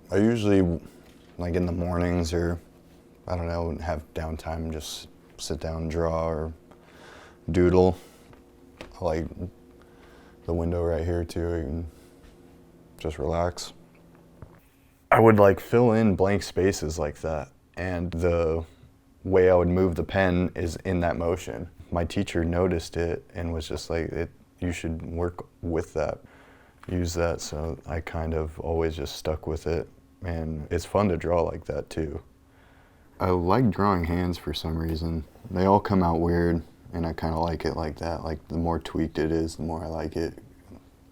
I usually, like in the mornings or, I don't know, have downtime, just sit down and draw or doodle. I like the window right here too, you can just relax. I would like fill in blank spaces like that, and the way I would move the pen is in that motion. My teacher noticed it and was just like, you should work with that, use that, so I kind of always just stuck with it, and it's fun to draw like that too. I like drawing hands for some reason. They all come out weird, and I kind of like it like that. Like the more tweaked it is, the more I like it.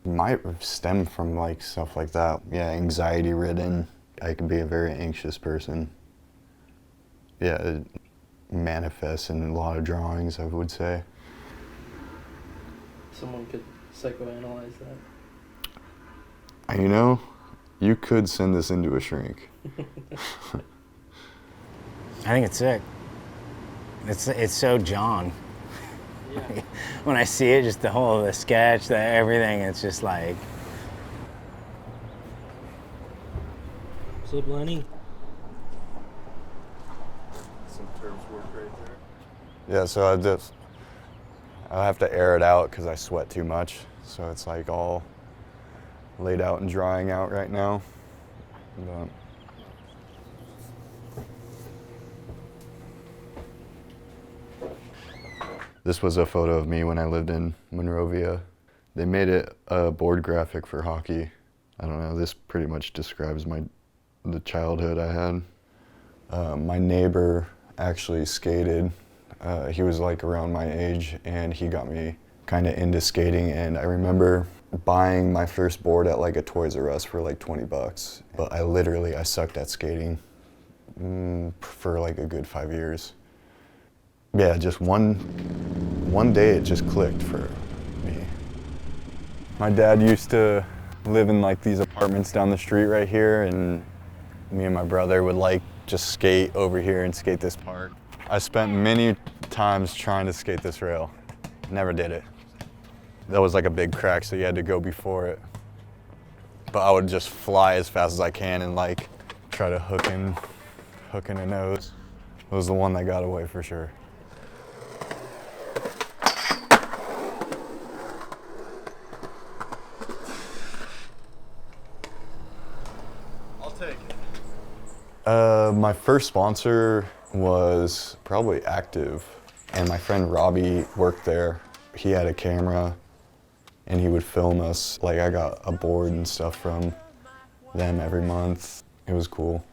It might stem from like stuff like that. Yeah, anxiety ridden. I can be a very anxious person. Yeah, it manifests in a lot of drawings, I would say. Someone could psychoanalyze that. You know, you could send this into a shrink. I think it's sick. It's so John. Yeah. When I see it, just the sketch, everything, it's just like. What's up, Lenny? Some terms work right there. Yeah, so I have to air it out because I sweat too much. So it's like all laid out and drying out right now. But this was a photo of me when I lived in Monrovia. They made it a board graphic for hockey. I don't know, this pretty much describes the childhood I had. My neighbor actually skated. He was like around my age, and he got me kind of into skating, and I remember buying my first board at like a Toys R Us for like 20 bucks. But I sucked at skating for like a good 5 years. Yeah, just one day it just clicked for me. My dad used to live in like these apartments down the street right here, and me and my brother would like just skate over here and skate this park. I spent many times trying to skate this rail. Never did it. That was like a big crack, so you had to go before it. But I would just fly as fast as I can and like try to hook in a nose. It was the one that got away for sure. I'll take it. My first sponsor was probably Active, and my friend Robbie worked there. He had a camera, and he would film us. Like, I got a board and stuff from them every month. It was cool.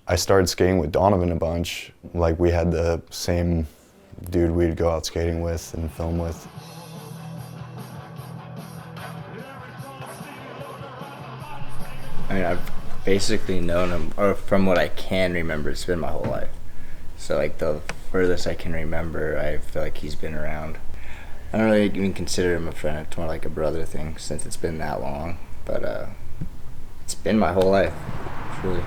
I started skating with Donovan a bunch. Like, we had the same dude we'd go out skating with and film with. I mean, I've basically known him, or from what I can remember, it's been my whole life. So like the furthest I can remember, I feel like he's been around. I don't really even consider him a friend. It's more like a brother thing since it's been that long. But it's been my whole life, truly.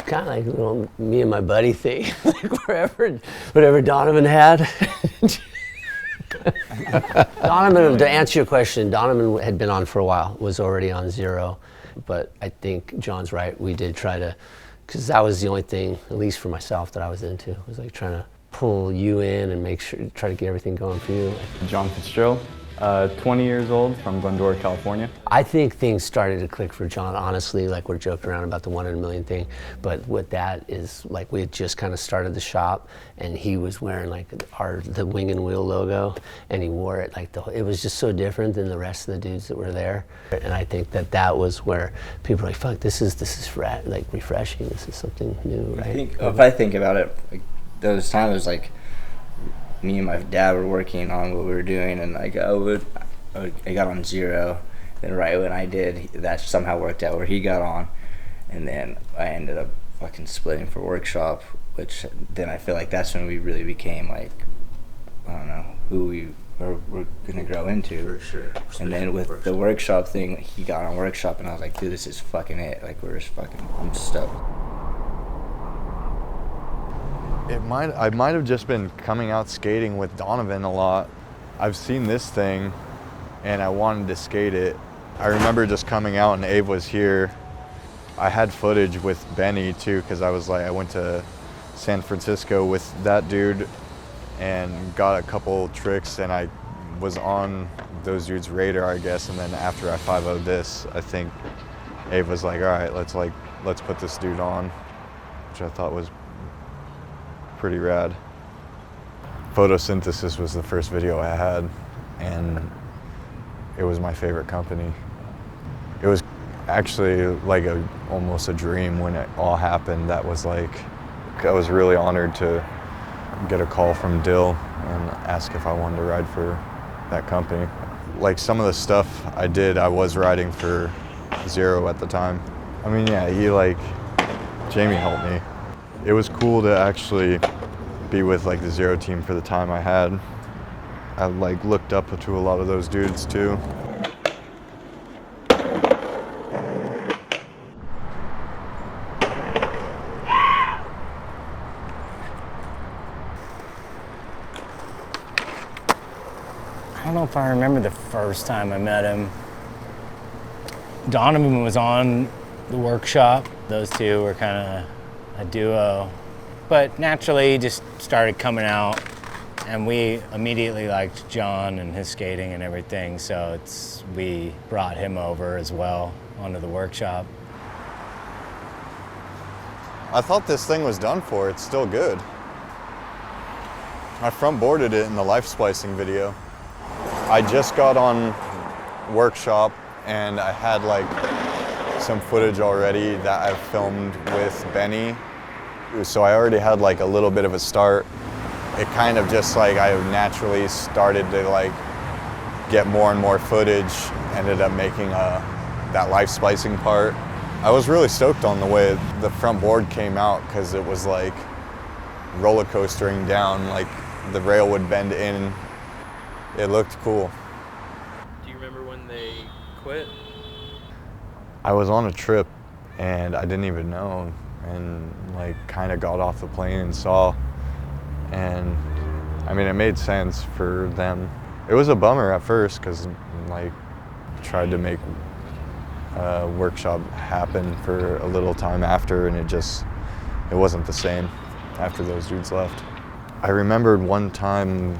Kind of like a little me and my buddy thing, like whatever Donovan had. Donovan, to answer your question, Donovan had been on for a while, was already on zero, but I think John's right. We did try to, because that was the only thing, at least for myself, that I was into, was like trying to pull you in and make sure, try to get everything going for you. John Fitzgerald, 20 years old, from Glendora, California. I think things started to click for John, honestly. Like, we're joking around about the 1 in a million thing, but what that is, like, we had just kind of started the shop, and he was wearing like the Wing and Wheel logo, and he wore it like it was just so different than the rest of the dudes that were there. And I think that was where people were like, fuck, this is like refreshing. This is something new, right? If I think about it, like, those times like me and my dad were working on what we were doing, and like I got on zero. Then right when I did, that somehow worked out where he got on, and then I ended up fucking splitting for workshop, which then I feel like that's when we really became like, I don't know, who we're gonna grow into. For sure. And then with the workshop thing, he got on workshop, and I was like, dude, this is fucking it. Like, I'm stoked. I might have just been coming out skating with Donovan a lot. I've seen this thing and I wanted to skate it. I remember just coming out and Abe was here. I had footage with Benny too, because I went to San Francisco with that dude and got a couple tricks, and I was on those dudes' radar, I guess. And then after I 5-0'd this, I think Abe was like, all right, let's put this dude on, which I thought was pretty rad. Photosynthesis was the first video I had, and it was my favorite company. It was actually like almost a dream when it all happened. That was like, I was really honored to get a call from Dill and ask if I wanted to ride for that company. Like some of the stuff I did, I was riding for Zero at the time. I mean, yeah, Jamie helped me. It was cool to actually be with like the Zero team for the time I had. I like looked up to a lot of those dudes too. I don't know if I remember the first time I met him. Donovan was on the workshop. Those two were kind of a duo. But naturally, he just started coming out, and we immediately liked John and his skating and everything, so we brought him over as well onto the workshop. I thought this thing was done for. It's still good. I front boarded it in the life splicing video. I just got on workshop and I had like some footage already that I filmed with Benny. So I already had like a little bit of a start. It kind of just like I naturally started to like get more and more footage, ended up making that life splicing part. I was really stoked on the way the front board came out, because it was like roller coastering down, like the rail would bend in. It looked cool. Do you remember when they quit? I was on a trip and I didn't even know, and like kind of got off the plane and saw, and I mean it made sense for them. It was a bummer at first, because like tried to make a workshop happen for a little time after, and it wasn't the same after those dudes left. I remembered one time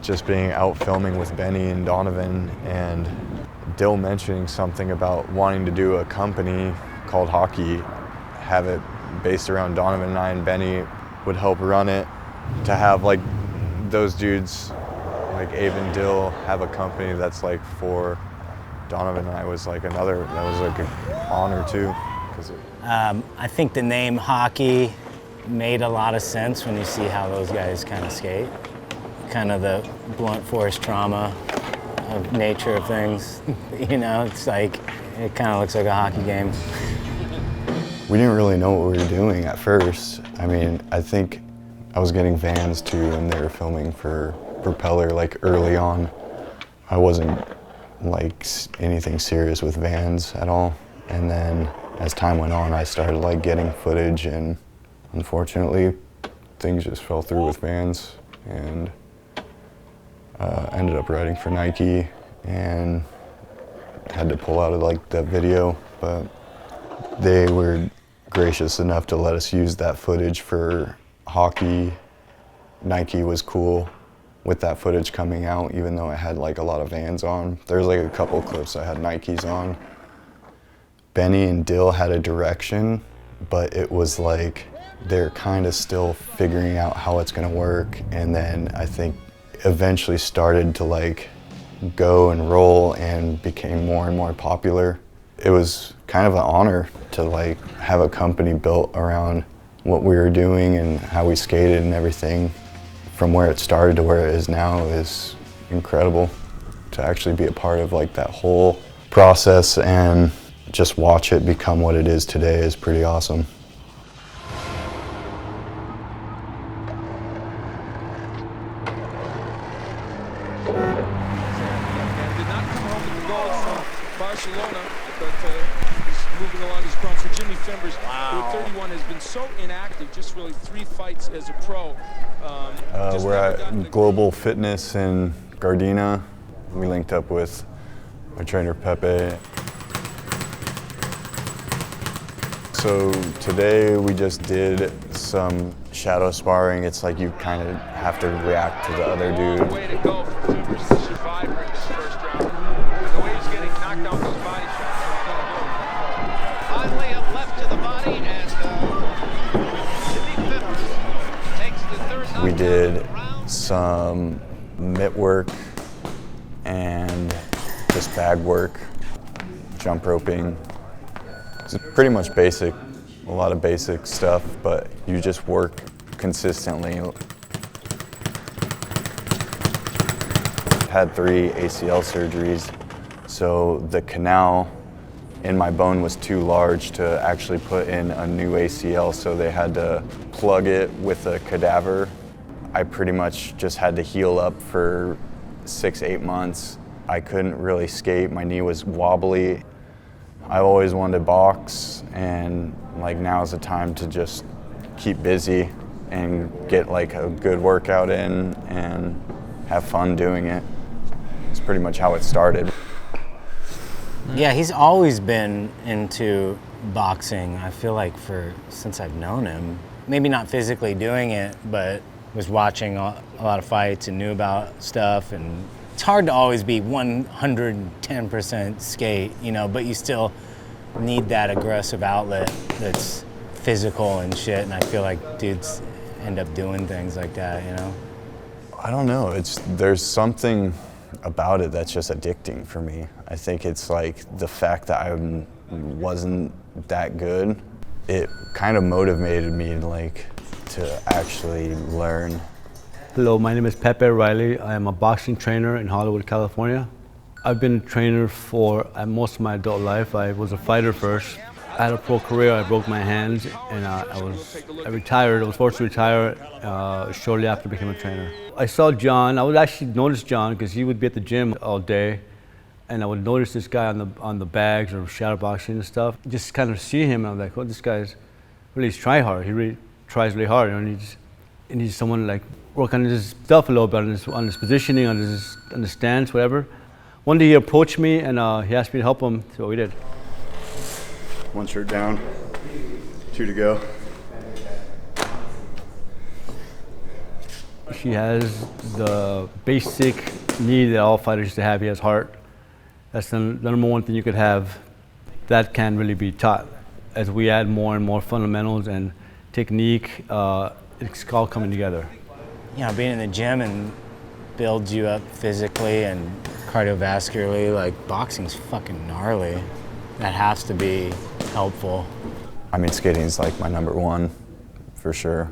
just being out filming with Benny and Donovan, and Dill mentioning something about wanting to do a company called Hockey, have it based around Donovan and I, and Benny would help run it, to have like those dudes like Abe and Dill have a company that's like for Donovan and I was like that was like an honor too. I think the name Hockey made a lot of sense when you see how those guys kind of skate. Kind of the blunt force trauma of nature of things. You know, it's like, it kind of looks like a hockey game. We didn't really know what we were doing at first. I mean, I think I was getting Vans too, and they were filming for Propeller like early on. I wasn't like anything serious with Vans at all. And then as time went on, I started like getting footage, and unfortunately things just fell through with Vans, and ended up riding for Nike and had to pull out of like the video, but they were gracious enough to let us use that footage for Hockey. Nike was cool with that footage coming out, even though it had like a lot of Vans on. There's like a couple clips I had Nikes on. Benny and Dill had a direction, but it was like they're kind of still figuring out how it's gonna work, and then I think eventually started to like go and roll and became more and more popular. It was kind of an honor to like have a company built around what we were doing and how we skated and everything. From where it started to where it is now is incredible. To actually be a part of like that whole process and just watch it become what it is today is pretty awesome. Did not come home with the gold from Barcelona, but he's moving along his front for Jimmy Fimbers, who at 31 has been so inactive, just really 3 fights as a pro. We're at Global Fitness in Gardena. We linked up with my trainer Pepe. So today we just did some shadow sparring. It's like you kind of have to react to the other dude. Way to go for Fimbers, the survivor in this first round. The way he's getting knocked out those body shots. Finally a left to the body, and Jimmy Fimbers takes the third knockdown. We did some mitt work and just bag work, jump roping. It's pretty much basic, a lot of basic stuff, but you just work consistently. I've had 3 ACL surgeries, so the canal in my bone was too large to actually put in a new ACL, so they had to plug it with a cadaver. I pretty much just had to heal up for 6-8 months. I couldn't really skate, my knee was wobbly. I've always wanted to box, and like now's the time to just keep busy and get like a good workout in and have fun doing it. It's pretty much how it started. Yeah, he's always been into boxing. I feel like since I've known him, maybe not physically doing it, but was watching a lot of fights and knew about stuff. And it's hard to always be 110% skate, you know, but you still need that aggressive outlet that's physical and shit. And I feel like dudes end up doing things like that, you know? I don't know, there's something about it that's just addicting for me. I think it's like the fact that I wasn't that good, it kind of motivated me to actually learn. Hello, my name is Pepe Riley. I am a boxing trainer in Hollywood, California. I've been a trainer for most of my adult life. I was a fighter first. I had a pro career. I broke my hand, and I retired. I was forced to retire shortly after I became a trainer. I saw John. I would actually notice John because he would be at the gym all day, and I would notice this guy on the bags or shadow boxing and stuff. Just kind of see him, and I'm like, oh, this guy's really try hard. He really tries really hard, and he needs someone like work on his stuff a little bit, on his positioning, on his stance, whatever. One day he approached me and he asked me to help him, so we did. 1 shirt down, 2 to go. He has the basic need that all fighters used to have. He has heart. That's the number one thing you could have. That can really be taught. As we add more and more fundamentals and technique, it's all coming together. You know, being in the gym and builds you up physically and cardiovascularly, like boxing's fucking gnarly. That has to be helpful. I mean, skating is like my number 1 for sure,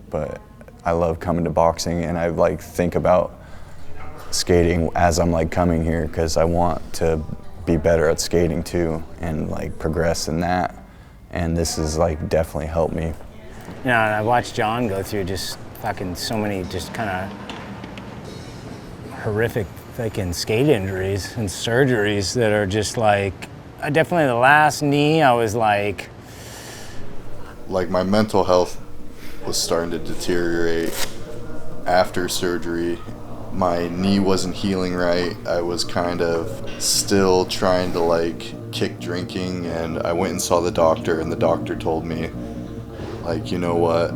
but I love coming to boxing, and I think about skating as I'm coming here because I want to be better at skating too and progress in that, and this has definitely helped me. You know, and I watched John go through just fucking so many just kind of horrific fucking skate injuries and surgeries that are just definitely the last knee I was my mental health was starting to deteriorate after surgery. My knee wasn't healing right. I was kind of still trying to kick drinking, and I went and saw the doctor, and the doctor told me you know what,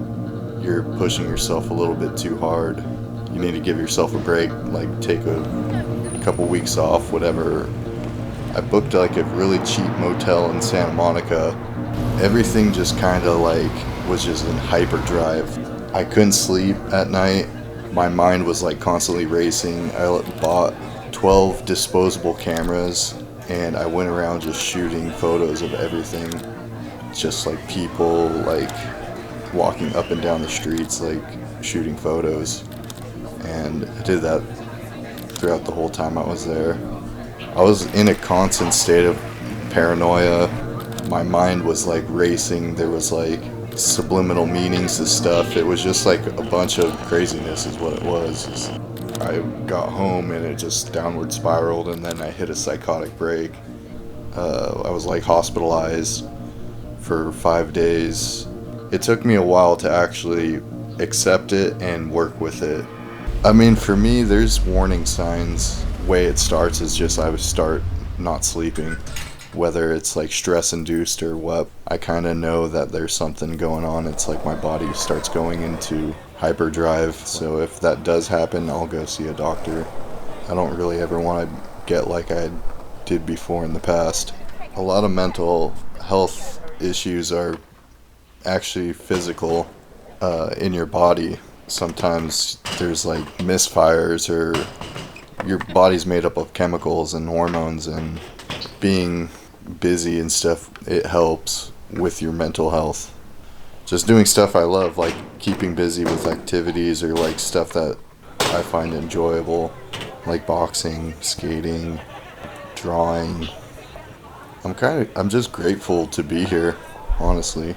you're pushing yourself a little bit too hard. You need to give yourself a break, take a couple weeks off, whatever. I booked a really cheap motel in Santa Monica. Everything just kind of was just in hyperdrive. I couldn't sleep at night. My mind was constantly racing. I bought 12 disposable cameras, and I went around just shooting photos of everything. Just people walking up and down the streets, shooting photos. And I did that throughout the whole time I was there. I was in a constant state of paranoia. My mind was racing. There was subliminal meanings to stuff. It was just a bunch of craziness is what it was. I got home and it just downward spiraled, and then I hit a psychotic break. I was hospitalized for 5 days. It took me a while to actually accept it and work with it. I mean, for me, there's warning signs. The way it starts is just I would start not sleeping, whether it's like stress induced or what. I kind of know that there's something going on. It's like my body starts going into hyperdrive. So if that does happen, I'll go see a doctor. I don't really ever want to get like I did before in the past. A lot of mental health issues are actually physical in your body. Sometimes there's like misfires, or your body's made up of chemicals and hormones, and being busy and stuff, it helps with your mental health. Just doing stuff I love, like keeping busy with activities or like stuff that I find enjoyable, like boxing, skating, drawing. I'm just grateful to be here, honestly,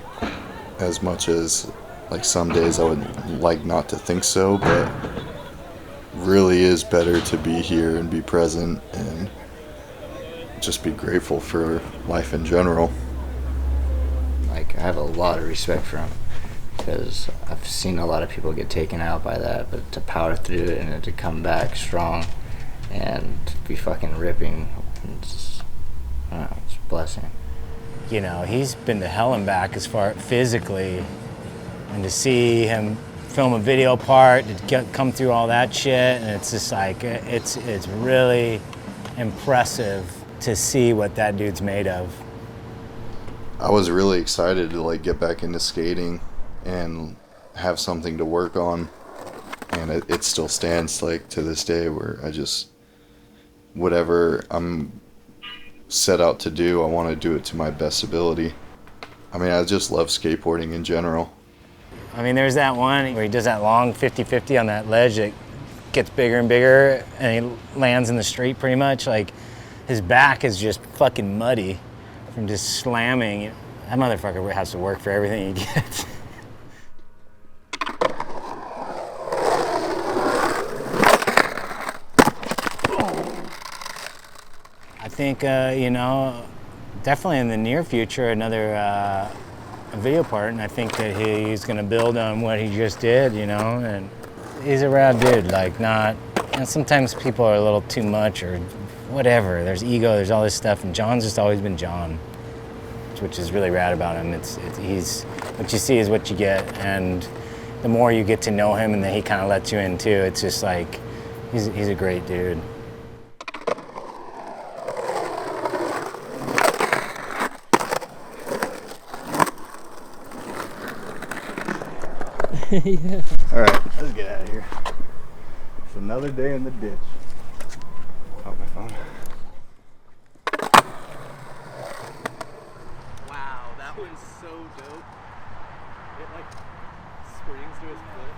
as much as like some days I would like not to think so, but really is better to be here and be present and just be grateful for life in general. Like, I have a lot of respect for him, because I've seen a lot of people get taken out by that, but to power through it and to come back strong and be fucking ripping, it's a blessing. You know, he's been to hell and back as far physically, and to see him film a video part, to come through all that shit, and it's just like, it's really impressive to see what that dude's made of. I was really excited to like get back into skating and have something to work on, and it still stands like to this day, where I just, whatever I'm set out to do, I want to do it to my best ability. I mean, I just love skateboarding in general. I mean, there's that one where he does that long 50-50 on that ledge that gets bigger and bigger, and he lands in the street pretty much. Like, his back is just fucking muddy from just slamming. That motherfucker has to work for everything he gets. I think, you know, definitely in the near future, another video part, and I think that he's gonna build on what he just did, you know, and he's a rad dude, like not, you know, sometimes people are a little too much or whatever, there's ego, there's all this stuff, and John's just always been John, which is really rad about him. He's, what you see is what you get, and the more you get to know him and then he kind of lets you in too, it's just like, he's a great dude. Yeah. All right, let's get out of here. It's another day in the ditch. Oh, my phone. Wow, that was so dope. It like springs to his foot.